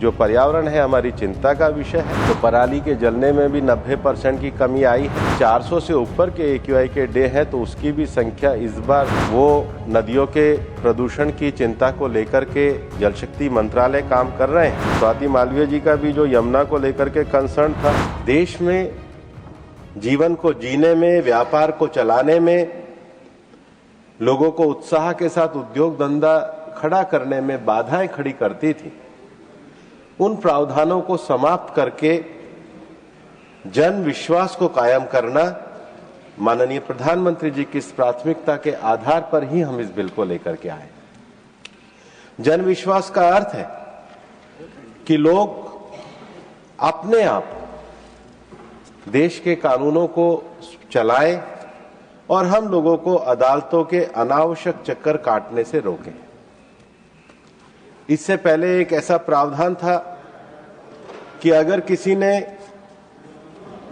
जो पर्यावरण है हमारी चिंता का विषय है। तो पराली के जलने में भी 90% की कमी आई है। 400 से ऊपर के AQI के डे हैं तो उसकी भी संख्या इस बार वो नदियों के प्रदूषण की चिंता को लेकर के जल शक्ति मंत्रालय काम कर रहे हैं। स्वाति मालवीय जी का भी जो यमुना को लेकर के कंसर्न था, देश में जीवन को जीने में, व्यापार को चलाने में, लोगों को उत्साह के साथ उद्योग धंधा खड़ा करने में बाधाएं खड़ी करती थी, उन प्रावधानों को समाप्त करके जन विश्वास को कायम करना माननीय प्रधानमंत्री जी की इस प्राथमिकता के आधार पर ही हम इस बिल को लेकर के आए। जन विश्वास का अर्थ है कि लोग अपने आप देश के कानूनों को चलाएं और हम लोगों को अदालतों के अनावश्यक चक्कर काटने से रोकें। इससे पहले एक ऐसा प्रावधान था कि अगर किसी ने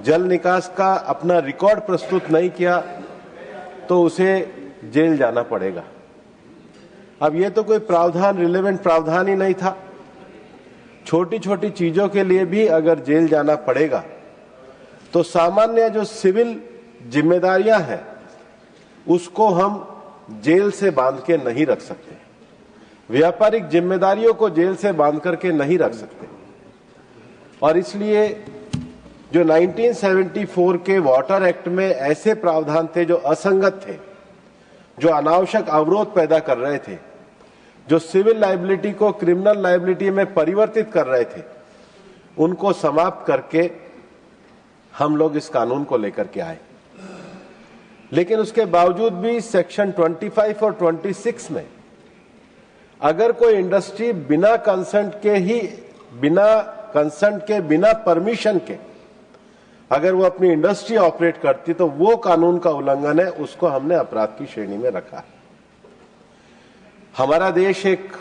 जल निकास का अपना रिकॉर्ड प्रस्तुत नहीं किया तो उसे जेल जाना पड़ेगा। अब ये तो कोई प्रावधान, रिलेवेंट प्रावधान ही नहीं था। छोटी छोटी चीजों के लिए भी अगर जेल जाना पड़ेगा तो सामान्य जो सिविल जिम्मेदारियां हैं उसको हम जेल से बांध के नहीं रख सकते, व्यापारिक जिम्मेदारियों को जेल से बांध करके नहीं रख सकते। और इसलिए जो 1974 के वाटर एक्ट में ऐसे प्रावधान थे जो असंगत थे, जो अनावश्यक अवरोध पैदा कर रहे थे, जो सिविल लायबिलिटी को क्रिमिनल लायबिलिटी में परिवर्तित कर रहे थे, उनको समाप्त करके हम लोग इस कानून को लेकर के आए। लेकिन उसके बावजूद भी सेक्शन 25 और 26 में अगर कोई इंडस्ट्री बिना कंसेंट के, बिना परमिशन के अगर वो अपनी इंडस्ट्री ऑपरेट करती तो वो कानून का उल्लंघन है, उसको हमने अपराध की श्रेणी में रखा है। हमारा देश एक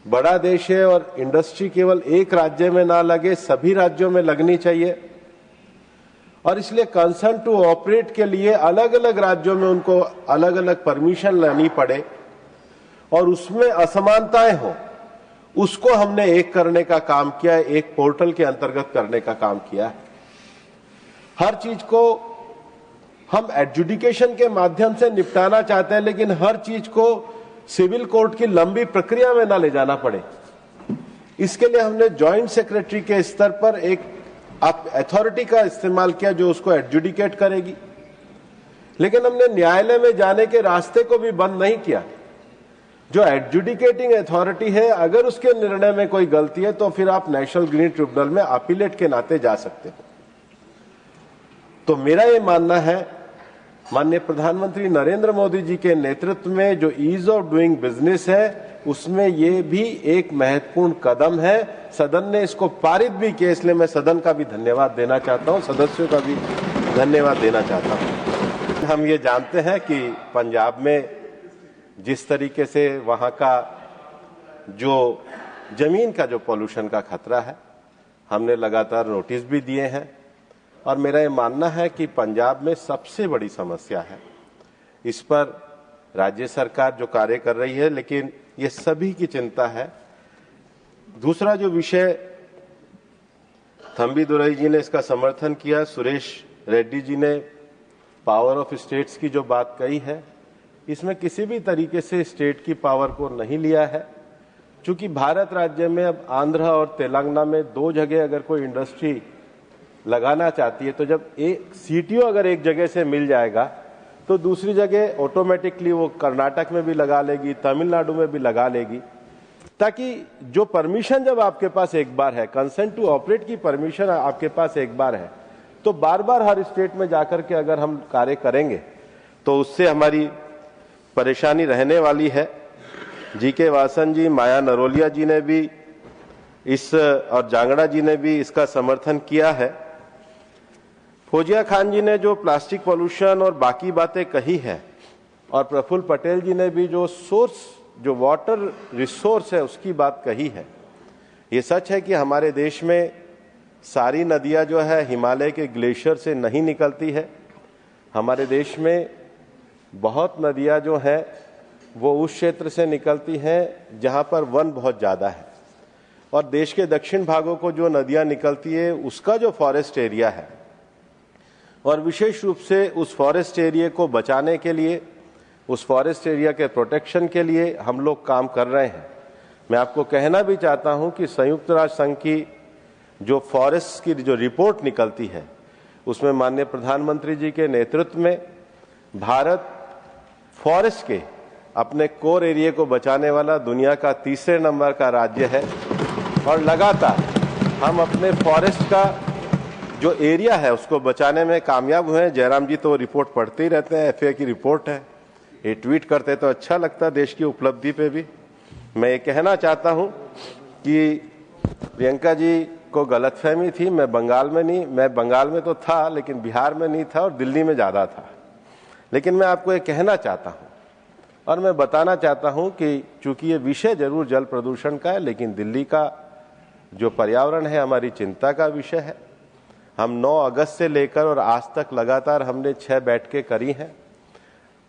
बड़ा देश है और इंडस्ट्री केवल एक राज्य में ना लगे, सभी राज्यों में लगनी चाहिए। और इसलिए कंसेंट टू ऑपरेट के लिए अलग अलग राज्यों में उनको अलग अलग परमिशन लेनी पड़े और उसमें असमानताएं हो, उसको हमने एक करने का काम किया है, एक पोर्टल के अंतर्गत करने का काम किया है। हर चीज को हम एडजुडिकेशन के माध्यम से निपटाना चाहते हैं, लेकिन हर चीज को सिविल कोर्ट की लंबी प्रक्रिया में ना ले जाना पड़े, इसके लिए हमने जॉइंट सेक्रेटरी के स्तर पर एक अथॉरिटी का इस्तेमाल किया जो उसको एडजुडिकेट करेगी। लेकिन हमने न्यायालय में जाने के रास्ते को भी बंद नहीं किया। जो एडजुडिकेटिंग अथॉरिटी है, अगर उसके निर्णय में कोई गलती है तो फिर आप नेशनल ग्रीन ट्रिब्यूनल में अपीलेट के नाते जा सकते हो। तो मेरा ये मानना है, माननीय प्रधानमंत्री नरेंद्र मोदी जी के नेतृत्व में जो ईज ऑफ डूइंग बिजनेस है, उसमें ये भी एक महत्वपूर्ण कदम है। सदन ने इसको पारित भी किया, इसलिए मैं सदन का भी धन्यवाद देना चाहता हूं, सदस्यों का भी धन्यवाद देना चाहता हूं। हम ये जानते हैं कि पंजाब में जिस तरीके से वहां का जो जमीन का जो पॉल्यूशन का खतरा है, हमने लगातार नोटिस भी दिए हैं। और मेरा ये मानना है कि पंजाब में सबसे बड़ी समस्या है, इस पर राज्य सरकार जो कार्य कर रही है, लेकिन ये सभी की चिंता है। दूसरा जो विषय, थंबी दुरई जी ने इसका समर्थन किया, सुरेश रेड्डी जी ने पावर ऑफ स्टेट्स की जो बात कही है, इसमें किसी भी तरीके से स्टेट की पावर को नहीं लिया है। चूंकि भारत राज्य में अब आंध्र और तेलंगाना में दो जगह अगर कोई इंडस्ट्री लगाना चाहती है तो जब एक सीटीओ अगर एक जगह से मिल जाएगा तो दूसरी जगह ऑटोमेटिकली वो कर्नाटक में भी लगा लेगी, तमिलनाडु में भी लगा लेगी, ताकि जो परमिशन जब आपके पास एक बार है, कंसेंट टू ऑपरेट की परमिशन आपके पास एक बार है, तो बार बार हर स्टेट में जाकर के अगर हम कार्य करेंगे तो उससे हमारी परेशानी रहने वाली है। जीके वासन जी, माया नरोलिया जी ने भी इस और जांगड़ा जी ने भी इसका समर्थन किया है। फौजिया खान जी ने जो प्लास्टिक पॉल्यूशन और बाकी बातें कही है, और प्रफुल्ल पटेल जी ने भी जो सोर्स, जो वाटर रिसोर्स है उसकी बात कही है। ये सच है कि हमारे देश में सारी नदियां जो है हिमालय के ग्लेशियर से नहीं निकलती है। हमारे देश में बहुत नदियां जो हैं वो उस क्षेत्र से निकलती हैं जहां पर वन बहुत ज्यादा है। और देश के दक्षिण भागों को जो नदियां निकलती है उसका जो फॉरेस्ट एरिया है, और विशेष रूप से उस फॉरेस्ट एरिया को बचाने के लिए, उस फॉरेस्ट एरिया के प्रोटेक्शन के लिए हम लोग काम कर रहे हैं। मैं आपको कहना भी चाहता हूं कि संयुक्त राष्ट्र संघ की जो फॉरेस्ट की जो रिपोर्ट निकलती है उसमें माननीय प्रधानमंत्री जी के नेतृत्व में भारत फॉरेस्ट के अपने कोर एरिया को बचाने वाला दुनिया का तीसरे नंबर का राज्य है, और लगातार हम अपने फॉरेस्ट का जो एरिया है उसको बचाने में कामयाब हुए हैं। जयराम जी तो रिपोर्ट पढ़ते ही रहते हैं, एफए की रिपोर्ट है, ये ट्वीट करते तो अच्छा लगता है देश की उपलब्धि पे भी। मैं ये कहना चाहता हूं कि प्रियंका जी को गलतफहमी थी, मैं बंगाल में तो था लेकिन बिहार में नहीं था और दिल्ली में ज्यादा था। लेकिन मैं आपको ये कहना चाहता हूं और मैं बताना चाहता हूं कि चूंकि ये विषय जरूर जल प्रदूषण का है, लेकिन दिल्ली का जो पर्यावरण है हमारी चिंता का विषय है। हम 9 अगस्त से लेकर और आज तक लगातार हमने 6 बैठकें करी हैं।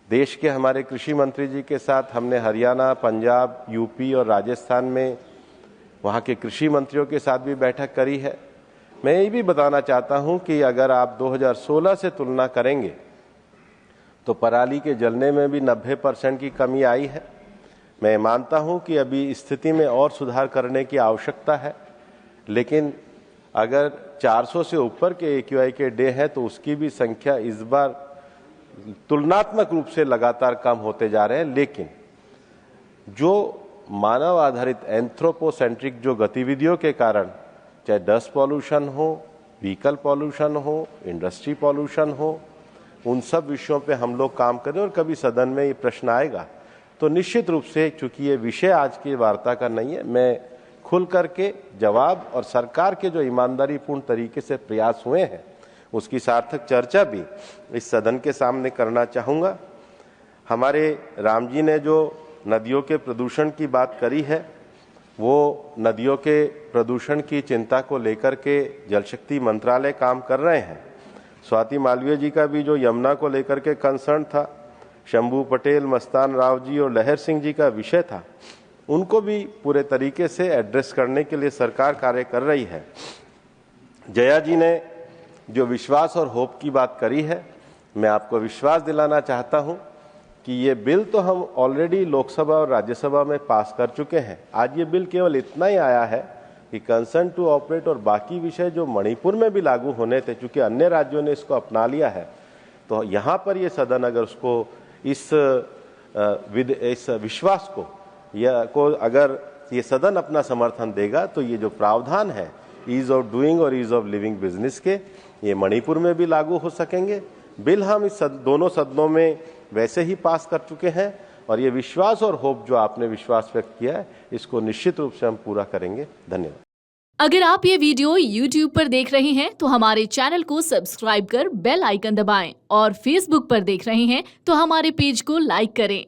देश के हमारे कृषि मंत्री जी के साथ हमने हरियाणा, पंजाब, यूपी और राजस्थान में वहाँ के कृषि मंत्रियों के साथ भी बैठक करी है। मैं ये भी बताना चाहता हूँ कि अगर आप 2016 से तुलना करेंगे तो पराली के जलने में भी 90% की कमी आई है। मैं मानता हूँ कि अभी स्थिति में और सुधार करने की आवश्यकता है, लेकिन अगर 400 से ऊपर के AQI के डे हैं तो उसकी भी संख्या इस बार तुलनात्मक रूप से लगातार कम होते जा रहे हैं। लेकिन जो मानव आधारित एंथ्रोपोसेंट्रिक जो गतिविधियों के कारण, चाहे डस्ट पॉल्यूशन हो, व्हीकल पॉल्यूशन हो, इंडस्ट्री पॉल्यूशन हो, उन सब विषयों पे हम लोग काम करें। और कभी सदन में ये प्रश्न आएगा तो निश्चित रूप से, चूंकि ये विषय आज की वार्ता का नहीं है, मैं खुल करके जवाब और सरकार के जो ईमानदारीपूर्ण तरीके से प्रयास हुए हैं उसकी सार्थक चर्चा भी इस सदन के सामने करना चाहूँगा। हमारे राम जी ने जो नदियों के प्रदूषण की बात करी है, वो नदियों के प्रदूषण की चिंता को लेकर के जल शक्ति मंत्रालय काम कर रहे हैं। स्वाति मालवीय जी का भी जो यमुना को लेकर के कंसर्न था, शंभू पटेल, मस्तान राव जी और लहर सिंह जी का विषय था, उनको भी पूरे तरीके से एड्रेस करने के लिए सरकार कार्य कर रही है। जया जी ने जो विश्वास और होप की बात करी है, मैं आपको विश्वास दिलाना चाहता हूं कि ये बिल तो हम ऑलरेडी लोकसभा और राज्यसभा में पास कर चुके हैं। आज ये बिल केवल इतना ही आया है कि कंसर्न टू ऑपरेट और बाकी विषय जो मणिपुर में भी लागू होने थे, चूंकि अन्य राज्यों ने इसको अपना लिया है, तो यहाँ पर ये सदन अगर उसको इस विश्वास को अगर ये सदन अपना समर्थन देगा तो ये जो प्रावधान है ईज ऑफ डूइंग और ईज ऑफ लिविंग बिजनेस के, ये मणिपुर में भी लागू हो सकेंगे। बिल हम इस दोनों सदनों में वैसे ही पास कर चुके हैं और ये विश्वास और होप जो आपने विश्वास व्यक्त किया है, इसको निश्चित रूप से हम पूरा करेंगे। धन्यवाद। अगर आप ये वीडियो YouTube पर देख रहे हैं तो हमारे चैनल को सब्सक्राइब कर बेल आइकन दबाएं, और Facebook पर देख रहे हैं तो हमारे पेज को लाइक करें।